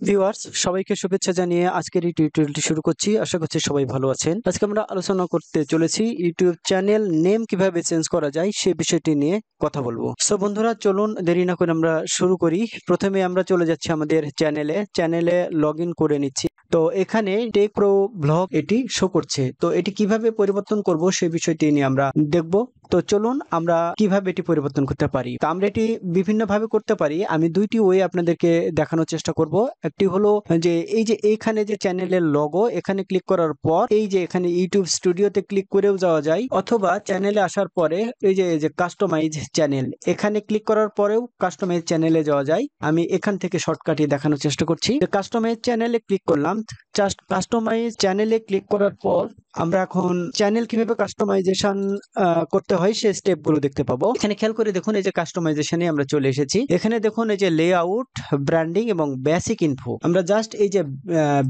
Viewers সবাইকে শুভেচ্ছা জানিয়ে আজকের এই টিউটোরিয়ালটি শুরু করছি। আশা করছি সবাই ভালো আছেন। আজকে আমরা আলোচনা করতে চলেছি ইউটিউব চ্যানেল নেম কিভাবে চেঞ্জ করা যায় সেই বিষয়টি নিয়ে কথা বলবো। সো বন্ধুরা চলুন দেরি না করে আমরা শুরু করি। প্রথমে আমরা চলে যাচ্ছি আমাদের চ্যানেলে লগ ইন করে নিচ্ছি। তো এখানে টেক প্রো ব্লগ এটি শো করছে। তো এটি কিভাবে পরিবর্তন করব সেই বিষয়টি নিয়ে আমরা দেখব। তো চলুন আমরা কিভাবে এটি পরিবর্তন করতে পারি। তো আমরা এটি বিভিন্ন ভাবে করতে পারি। আমি দুইটি ওয়ে আপনাদেরকে দেখানোর চেষ্টা করব। একটি হলো যে এই যে এইখানে যে চ্যানেলের লোগো এখানে ক্লিক করার পর এই যে এখানে ইউটিউব স্টুডিওতে ক্লিক করেও যাওয়া যায়, অথবা চ্যানেলে আসার পরে এই যে কাস্টমাইজ চ্যানেল এখানে ক্লিক করার পরেও কাস্টমাইজ চ্যানেলে যাওয়া যায়। আমি এখান থেকে শর্টকাটে দেখানোর চেষ্টা করছি। কাস্টমাইজ চ্যানেলে ক্লিক করলাম। জাস্ট কাস্টমাইজ চ্যানেলে ক্লিক করার পর আমরা এখন চ্যানেল কিভাবে কাস্টমাইজেশন করতে হয় সেই স্টেপগুলো দেখতে পাবো। এখানে খেয়াল করে দেখুন এই যে কাস্টমাইজেশনে আমরা চলে এসেছি। এখানে দেখুন এই যে লেআউট, ব্র্যান্ডিং এবং বেসিক ইনফো। আমরা জাস্ট এই যে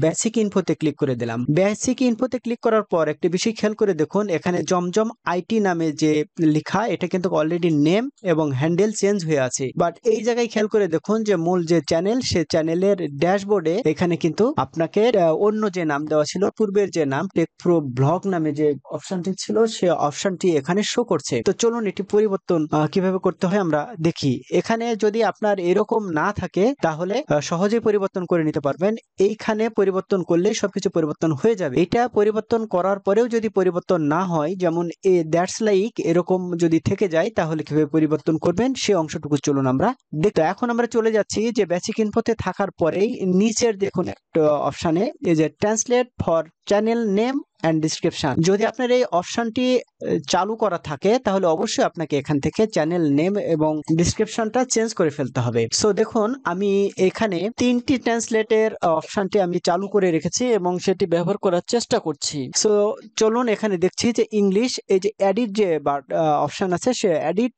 বেসিক ইনফোতে ক্লিক করে দিলাম। বেসিক ইনফোতে ক্লিক করার পর একটি বিষয় খেয়াল করে দেখুন, এখানে জমজম আইটি নামে যে লেখা এটা কিন্তু অলরেডি নেম এবং হ্যান্ডেল চেঞ্জ হয়ে আছে। বাট এই জায়গায় খেয়াল করে দেখুন যে মূল যে চ্যানেল সে চ্যানেলের ড্যাশবোর্ডে এখানে কিন্তু আপনাকে অন্য যে নাম দেওয়া ছিল, পূর্বের যে নাম টেক প্রো ব্লগ নামে যে অপশনটি ছিল সে অপশনটি এখানে শো করছে। তো চলুন এটি পরিবর্তন কিভাবে করতে হয় আমরা দেখি। এখানে যদি আপনার এরকম না থাকে তাহলে সহজেই পরিবর্তন করে নিতে পারবেন। এইখানে পরিবর্তন করলে সবকিছু পরিবর্তন হয়ে যাবে। এটা পরিবর্তন করার পরেও যদি পরিবর্তন না হয়, যেমন দ্যাটস লাইক এরকম যদি থেকে যায়, তাহলে কিভাবে পরিবর্তন করবেন সে অংশটুকু চলুন আমরা দেখতে। এখন আমরা চলে যাচ্ছি যে বেসিক ইনফোতে থাকার পরেই নিচের দেখুন একটা অপশনে এই যে translate for channel name and description. যদি আপনার এই অপশনটি চালু করা থাকে তাহলে অবশ্যই আপনাকে এখান থেকে চ্যানেল নেম এবং ডিসক্রিপশনটা চেঞ্জ করে ফেলতে হবে। সো দেখুন আমি এখানে তিনটি ট্রান্সলেটের অপশনটি আমি চালু করে রেখেছি এবং সেটি ব্যবহার করার চেষ্টা করছি। সো চলুন এখানে দেখছি যে ইংলিশ, এই যে এডিট যে অপশন আছে সে এডিট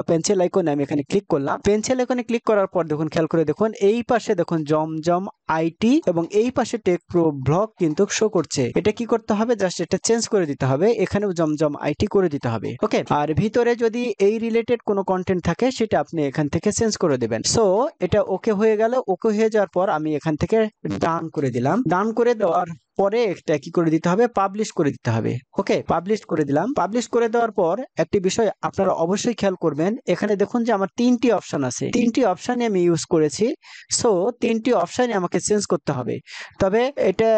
পেন্সিল আইকনে আমি এখানে ক্লিক করলাম। পেন্সিল আইকনে ক্লিক করার পর দেখুন খেয়াল করে দেখুন এই পাশে দেখুন জমজম আইটি এবং এই পাশে টেক প্রো ব্লগ কিন্তু শো করছে। এটা কি করতে হবে, জাস্ট এটা চেঞ্জ করে দিতে হবে। এখানেও জমজম আইটি করে দিতে হবে। ওকে, আর ভিতরে যদি এই রিলেটেড কোনো কন্টেন্ট থাকে সেটা আপনি এখান থেকে চেঞ্জ করে দিবেন। সো এটা ওকে হয়ে গেল। ওকে হয়ে যাওয়ার পর আমি এখান থেকে ডান করে দিলাম। ডান করে দেওয়ার পরে একটা কি করে দিতে হবে, পাবলিশ করে দিতে হবে। ওকে, পাবলিশ করে দিলাম। পাবলিশ করে দেওয়ার পর একটি বিষয় আপনারা অবশ্যই খেয়াল করবেন, এখানে দেখুন যে আমার তিনটি অপশন আছে। তিনটি অপশনে আমি ইউজ করেছি। সো তিনটি অপশনে আমাকে চেঞ্জ করতে হবে। তবে এটা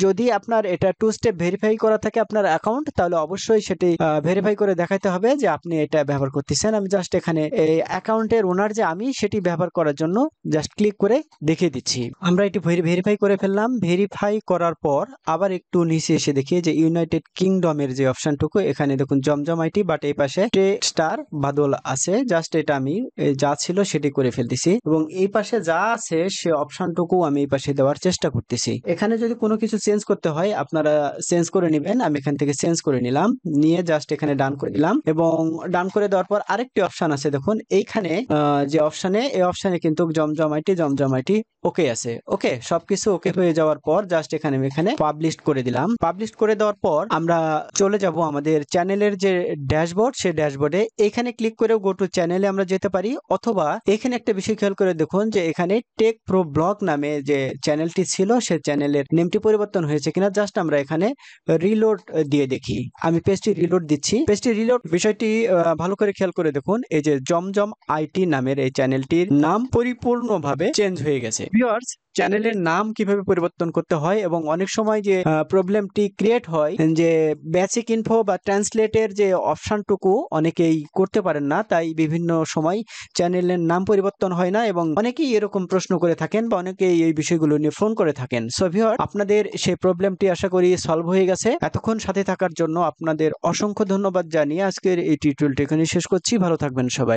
যদি আপনার এটা টু স্টেপ ভেরিফাই করা থাকে আপনার অ্যাকাউন্ট, তাহলে অবশ্যই সেটি ভেরিফাই করে দেখাতে হবে যে আপনি এটা ব্যবহার করতেছেন। আমি জাস্ট এখানে এই অ্যাকাউন্টের ওনার যে আমি, সেটি ব্যবহার করার জন্য জাস্ট ক্লিক করে দেখিয়ে দিচ্ছি। আমরা এটি ভেরিফাই করে ফেললাম। ভেরিফাই করার পর আবার একটু নিচে এসে দেখি যে ইউনাইটেড কিংডমের যে অপশনটুকু, এখানে দেখুন জমজম আইটি, বাট এই পাশে স্টার বাদল আছে। জাস্ট এটা আমি যা ছিল সেটি করে ফেলতেছি এবং এই পাশে যা আছে সে অপশনটুকু আমি এই পাশে দেওয়ার চেষ্টা করতেছি। এখানে যদি কোনো কিছু চেঞ্জ করতে হয় আপনারা চেঞ্জ করে নেবেন। আমি এখান থেকে চেঞ্জ করে নিলাম, নিয়ে জাস্ট এখানে ডান করে দিলাম এবং ডান করে দেওয়ার পর আরেকটি অপশন আছে দেখুন এইখানে যে অপশনে, এই অপশনে কিন্তু জমজম আইটি ওকে আছে। ওকে, সবকিছু ওকে হয়ে যাওয়ার পর জাস্ট এখানে আমি এখানে পাবলিশ করে দিলাম। পাবলিশ করে দেওয়ার পর আমরা চলে যাব আমাদের চ্যানেলের যে ড্যাশবোর্ড, সেই ড্যাশবোর্ডে এখানে ক্লিক করেও গো টু চ্যানেলে আমরা যেতে পারি, অথবা এখানে একটা বিষয় খেয়াল করে দেখুন যে এখানে টেক প্রো ব্লগ নামে যে চ্যানেলটি ছিল সে চ্যানেলের নেমটি পরিবর্তন হয়েছে কিনা জাস্ট আমরা এখানে রিলোড দিয়ে দেখি। আমি পেজটি রিলোড দিচ্ছি। পেজটি রিলোড বিষয়টি ভালো করে খেয়াল করে দেখুন, এই যে জমজম আইটি নামের এই চ্যানেলটির নাম পরিপূর্ণভাবে চেঞ্জ হয়ে গেছে। ভিউয়ার্স, চ্যানেলের নাম কিভাবে পরিবর্তন করতে হয় এবং অনেক সময় যে প্রবলেমটি ক্রিয়েট হয় যে বেসিক ইনফো বা ট্রান্সলেটের যে অপশনটুকু অনেকেই করতে পারেন না, তাই বিভিন্ন সময় চ্যানেলের নাম পরিবর্তন হয় না এবং অনেকেই এরকম প্রশ্ন করে থাকেন বা অনেকেই এই বিষয়গুলো নিয়ে ফোন করে থাকেন। সো ভিউয়ার, আপনাদের সেই প্রবলেমটি আশা করি সলভ হয়ে গেছে। এতক্ষণ সাথে থাকার জন্য আপনাদের অসংখ্য ধন্যবাদ জানিয়ে আজকের এই টিউটোরিয়ালটি এখানে শেষ করছি। ভালো থাকবেন সবাই।